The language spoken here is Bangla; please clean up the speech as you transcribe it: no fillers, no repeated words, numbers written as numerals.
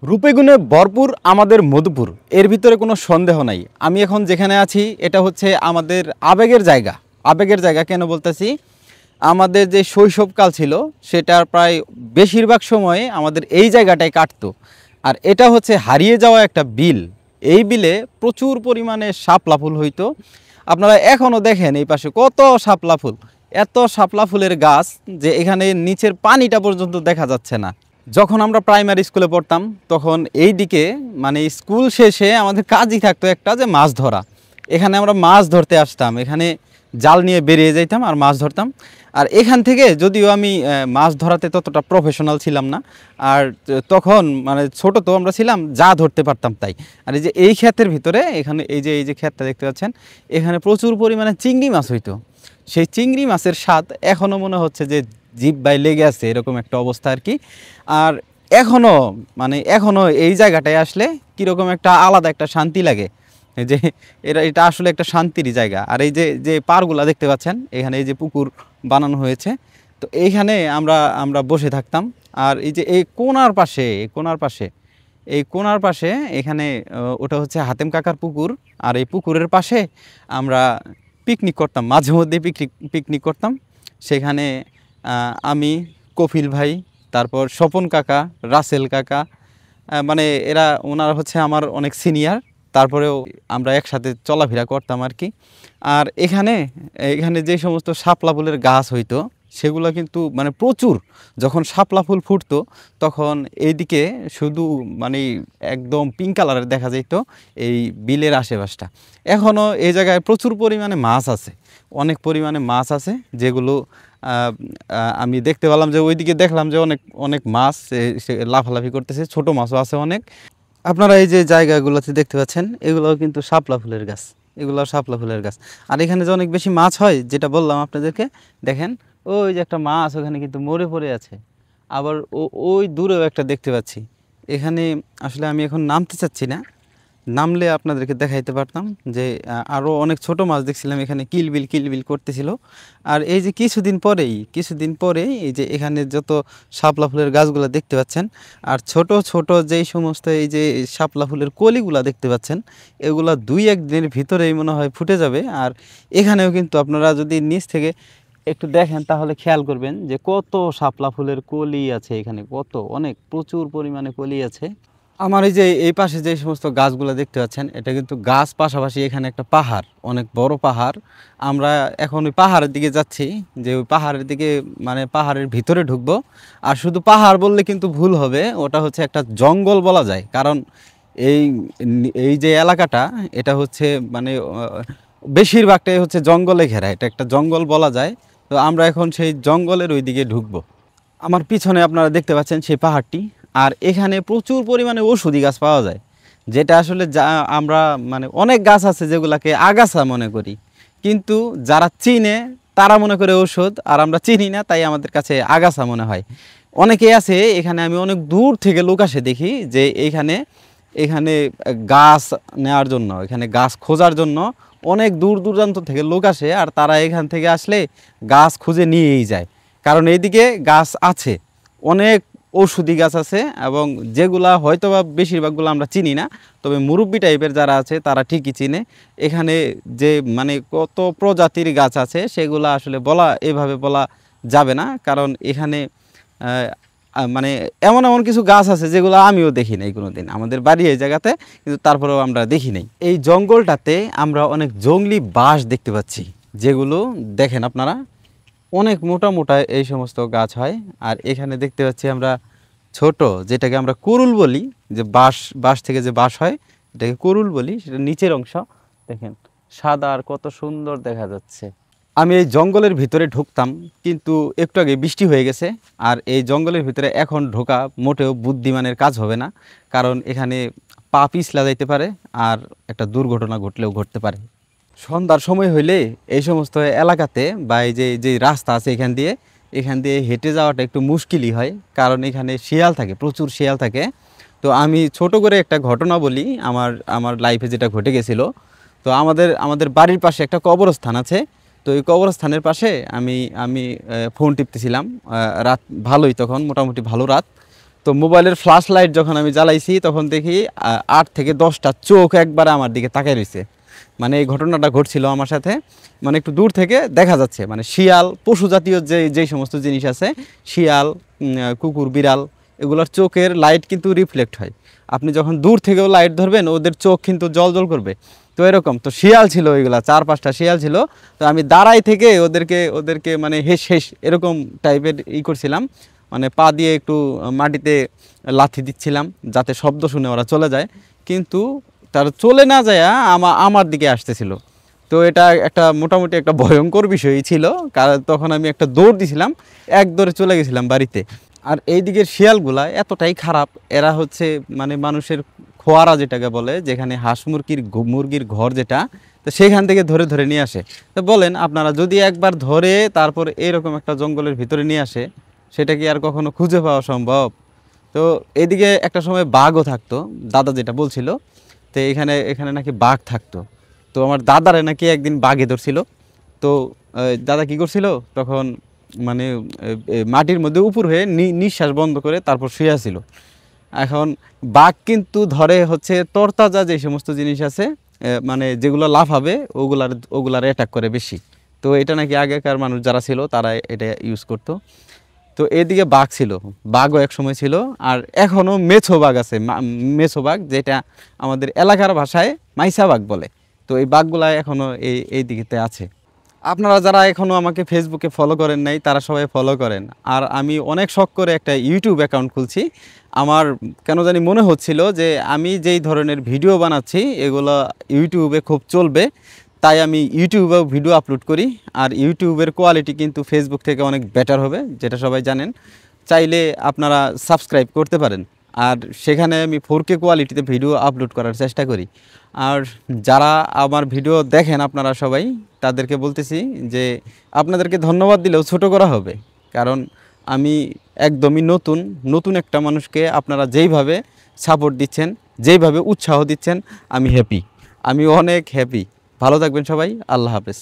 রূপে গুণে ভরপুর আমাদের মধুপুর, এর ভিতরে কোনো সন্দেহ নাই। আমি এখন যেখানে আছি এটা হচ্ছে আমাদের আবেগের জায়গা। আবেগের জায়গা কেন বলতেছি, আমাদের যে শৈশবকাল ছিল সেটার প্রায় বেশিরভাগ সময়ে আমাদের এই জায়গাটায় কাটতো। আর এটা হচ্ছে হারিয়ে যাওয়া একটা বিল। এই বিলে প্রচুর পরিমাণে শাপলা ফুল হইতো। আপনারা এখনও দেখেন এই পাশে কত শাপলা ফুল, এত শাপলা ফুলের গাছ যে এখানে নিচের পানিটা পর্যন্ত দেখা যাচ্ছে না। যখন আমরা প্রাইমারি স্কুলে পড়তাম তখন এই দিকে মানে স্কুল শেষে আমাদের কাজই থাকতো একটা, যে মাছ ধরা। এখানে আমরা মাছ ধরতে আসতাম, এখানে জাল নিয়ে বেরিয়ে যাইতাম আর মাছ ধরতাম। আর এখান থেকে যদিও আমি মাছ ধরাতে ততটা প্রফেশনাল ছিলাম না, আর তখন মানে ছোট তো আমরা ছিলাম, যা ধরতে পারতাম তাই। আর এই যে এই ক্ষেতের ভিতরে এখানে এই যে ক্ষেতটা দেখতে পাচ্ছেন, এখানে প্রচুর পরিমাণে চিংড়ি মাছ হইতো। সেই চিংড়ি মাছের স্বাদ এখনও মনে হচ্ছে যে জিহ্বায় লেগে আছে, এরকম একটা অবস্থা আর কি। আর এখনও এই জায়গাটায় আসলে কীরকম একটা আলাদা একটা শান্তি লাগে, যে এটা আসলে একটা শান্তির জায়গা। আর এই যে যে পাড়গুলা দেখতে পাচ্ছেন, এখানে এই যে পুকুর বানানো হয়েছে, তো এইখানে আমরা বসে থাকতাম। আর এই যে এই কোণার পাশে এখানে ওটা হচ্ছে হাতেম কাকার পুকুর। আর এই পুকুরের পাশে আমরা পিকনিক করতাম, মাঝে মধ্যে পিকনিক করতাম। সেখানে আমি, কপিল ভাই, তারপর স্বপন কাকা, রাসেল কাকা, মানে ওনারা হচ্ছে আমার অনেক সিনিয়র। তারপরেও আমরা একসাথে চলাফেরা করতাম আর কি। আর এখানে যে সমস্ত শাপলা ফুলের গাছ হইতো সেগুলো কিন্তু মানে প্রচুর। যখন শাপলা ফুল ফুটতো তখন এইদিকে শুধু মানে একদম পিঙ্ক কালারের দেখা যেত এই বিলের আশেপাশটা। এখনও এই জায়গায় প্রচুর পরিমাণে মাছ আছে, অনেক পরিমাণে মাছ আছে, যেগুলো আমি দেখতে পেলাম যে ওইদিকে দেখলাম যে অনেক অনেক মাছ লাফালাফি করতেছে, ছোট মাছও আছে অনেক। আপনারা এই যে জায়গাগুলোতে দেখতে পাচ্ছেন এগুলোও কিন্তু শাপলা ফুলের গাছ, আর এখানে যে অনেক বেশি মাছ হয় যেটা বললাম আপনাদেরকে, দেখেন ওই যে একটা মাছ ওখানে কিন্তু মরে পড়ে আছে। আবার ওই দূরেও একটা দেখতে পাচ্ছি। এখানে আসলে আমি এখন নামতে চাচ্ছি না, নামলে আপনাদেরকে দেখাইতে পারতাম যে আরও অনেক ছোট মাছ দেখছিলাম এখানে কিলবিল করতেছিল। আর এই যে কিছুদিন পরেই এই যে এখানে যত শাপলা ফুলের গাছগুলো দেখতে পাচ্ছেন, আর ছোট ছোট যেই সমস্ত এই যে শাপলা ফুলের কলিগুলা দেখতে পাচ্ছেন, এগুলা 2-1 দিনের ভিতরেই মনে হয় ফুটে যাবে। আর এখানেও কিন্তু আপনারা যদি নিচ থেকে একটু দেখেন তাহলে খেয়াল করবেন যে কত শাপলা ফুলের কলি আছে এখানে, অনেক প্রচুর পরিমাণে কলি আছে। আমার এই যে এই পাশে যে সমস্ত গাছগুলো দেখতে পাচ্ছেন, এটা কিন্তু গাছ, পাশাপাশি এখানে একটা পাহাড়, অনেক বড় পাহাড়। আমরা এখন ওই পাহাড়ের দিকে যাচ্ছি, যে ওই পাহাড়ের দিকে মানে পাহাড়ের ভিতরে ঢুকবো। আর শুধু পাহাড় বললে কিন্তু ভুল হবে, ওটা হচ্ছে একটা জঙ্গল বলা যায়। কারণ এই এই যে এলাকাটা এটা হচ্ছে মানে বেশিরভাগটাই হচ্ছে জঙ্গলে ঘেরা, এটা একটা জঙ্গল বলা যায়। তো আমরা এখন সেই জঙ্গলের ওই দিকে ঢুকবো। আমার পিছনে আপনারা দেখতে পাচ্ছেন সেই পাহাড়টি। আর এখানে প্রচুর পরিমাণে ঔষধি গাছ পাওয়া যায়, যেটা আসলে আমরা মানে অনেক গাছ আছে যেগুলাকে আগাছা মনে করি, কিন্তু যারা চিনে তারা মনে করে ঔষধ, আর আমরা চিনি না তাই আমাদের কাছে আগাছা মনে হয়। অনেকেই আছে এখানে, আমি অনেক দূর থেকে লোক আসে দেখি যে এখানে গাছ নেওয়ার জন্য, এখানে গাছ খোঁজার জন্য অনেক দূর দূরান্ত থেকে লোক আসে। আর তারা এখান থেকে আসলে গাছ খুঁজে নিয়েই যায়, কারণ এইদিকে গাছ আছে, অনেক ঔষধি গাছ আছে, এবং যেগুলা হয়তো বা বেশিরভাগগুলো আমরা চিনি না, তবে মুরব্বি টাইপের যারা আছে তারা ঠিকই চিনে। এখানে যে মানে কত প্রজাতির গাছ আছে সেগুলো আসলে এভাবে বলা যাবে না, কারণ এখানে মানে এমন কিছু গাছ আছে যেগুলো আমিও দেখি নাই কোনোদিন, আমাদের বাড়ি এই জায়গাতে, কিন্তু তারপরেও আমরা দেখি নাই। এই জঙ্গলটাতে আমরা অনেক জংলি বাঁশ দেখতে পাচ্ছি, যেগুলো দেখেন আপনারা অনেক মোটা মোটা এই সমস্ত গাছ হয়। আর এখানে দেখতে পাচ্ছি আমরা ছোট, যেটাকে আমরা কুরুল বলি, যে বাঁশ থেকে যে বাঁশ হয় এটাকে কুরুল বলি, সেটা নিচের অংশ দেখেন সাদা আর কত সুন্দর দেখা যাচ্ছে। আমি এই জঙ্গলের ভিতরে ঢুকতাম, কিন্তু একটু আগে বৃষ্টি হয়ে গেছে। আর এই জঙ্গলের ভিতরে এখন ঢোকা মোটেও বুদ্ধিমানের কাজ হবে না, কারণ এখানে পা পিছলা যাইতে পারে, আর একটা দুর্ঘটনা ঘটলেও ঘটতে পারে। সন্ধ্যার সময় হইলে এই সমস্ত এলাকাতে বা এই যে রাস্তা আছে এখান দিয়ে হেঁটে যাওয়াটা একটু মুশকিলই হয়, কারণ এখানে শিয়াল থাকে, প্রচুর শিয়াল থাকে। তো আমি ছোট করে একটা ঘটনা বলি, আমার লাইফে যেটা ঘটে গেছিলো। তো আমাদের বাড়ির পাশে একটা কবরস্থান আছে। তো এই কবরস্থানের পাশে আমি ফোন টিপতেছিলাম, রাত ভালোই, তখন মোটামুটি ভালো রাত। তো মোবাইলের ফ্ল্যাশ লাইট যখন আমি জ্বালাইছি তখন দেখি 8 থেকে 10টা চোখ একবারে আমার দিকে তাকায় রয়েছে। মানে এই ঘটনাটা ঘটছিল আমার সাথে, মানে একটু দূর থেকে দেখা যাচ্ছে, মানে শিয়াল পশু জাতীয় যেই সমস্ত জিনিস আছে, শিয়াল, কুকুর, বিড়াল, এগুলোর চোখের লাইট কিন্তু রিফ্লেক্ট হয়। আপনি যখন দূর থেকেও লাইট ধরবেন ওদের চোখ কিন্তু জল জল করবে। তো এরকম তো শিয়াল ছিল, ওইগুলা 4-5টা শিয়াল ছিল। তো আমি দাঁড়াই থেকে ওদেরকে মানে হেস এরকম টাইপের করছিলাম, মানে পা দিয়ে একটু মাটিতে লাথি দিচ্ছিলাম যাতে শব্দ শুনে ওরা চলে যায়, কিন্তু তার চলে না যায় আমার দিকে আসতেছিল। তো এটা একটা মোটামুটি একটা ভয়ঙ্কর বিষয়ই ছিল, কারণ তখন আমি একটা দৌড় দিছিলাম, এক দৌড়ে চলে গেছিলাম বাড়িতে। আর এই দিকের শিয়ালগুলা এতটাই খারাপ, এরা হচ্ছে মানে মানুষের খোয়ারা যেটাকে বলে, যেখানে হাঁস মুরগির ঘর যেটা, তো সেখান থেকে ধরে ধরে নিয়ে আসে। তো বলেন আপনারা, যদি একবার ধরে তারপর এরকম একটা জঙ্গলের ভিতরে নিয়ে আসে, সেটা কি আর কখনো খুঁজে পাওয়া সম্ভব? তো এদিকে একটা সময় বাঘও থাকতো, দাদা যেটা বলছিল। তো এখানে এখানে নাকি বাঘ থাকতো। তো আমার দাদারে নাকি একদিন বাঘে ধরছিল। তো দাদা কি করছিল তখন, মানে মাটির মধ্যে উপর হয়ে নিঃশ্বাস বন্ধ করে তারপর শুয়ে ছিল। এখন বাঘ কিন্তু ধরে হচ্ছে তরতাজা যে সমস্ত জিনিস আছে, মানে যেগুলো লাফাবে ওগুলার অ্যাটাক করে বেশি। তো এটা নাকি আগেকার মানুষ যারা ছিল তারা এটা ইউজ করতো। তো এদিকে বাঘ ছিল, বাঘও এক সময় ছিল, আর এখনও মেছো বাঘ আছে, মেছো বাঘ যেটা আমাদের এলাকার ভাষায় মাইসা বাঘ বলে। তো এই বাঘগুলা এখনও এই দিকেতে আছে। আপনারা যারা এখনও আমাকে ফেসবুকে ফলো করেন নাই তারা সবাই ফলো করেন। আর আমি অনেক শখ করে একটা ইউটিউব অ্যাকাউন্ট খুলছি। আমার কেন জানি মনে হচ্ছিল যে আমি যেই ধরনের ভিডিও বানাচ্ছি এগুলো ইউটিউবে খুব চলবে, তাই আমি ইউটিউবেও ভিডিও আপলোড করি। আর ইউটিউবের কোয়ালিটি কিন্তু ফেসবুক থেকে অনেক বেটার হবে, যেটা সবাই জানেন। চাইলে আপনারা সাবস্ক্রাইব করতে পারেন। আর সেখানে আমি 4K কোয়ালিটিতে ভিডিও আপলোড করার চেষ্টা করি। আর যারা আমার ভিডিও দেখেন আপনারা সবাই, তাদেরকে বলতেছি যে আপনাদেরকে ধন্যবাদ দিলেও ছোট করা হবে, কারণ আমি একদমই নতুন একটা মানুষকে আপনারা যেইভাবে সাপোর্ট দিচ্ছেন, যেইভাবে উৎসাহ দিচ্ছেন, আমি হ্যাপি, আমি অনেক হ্যাপি। ভালো থাকবেন সবাই, আল্লাহ হাফেজ।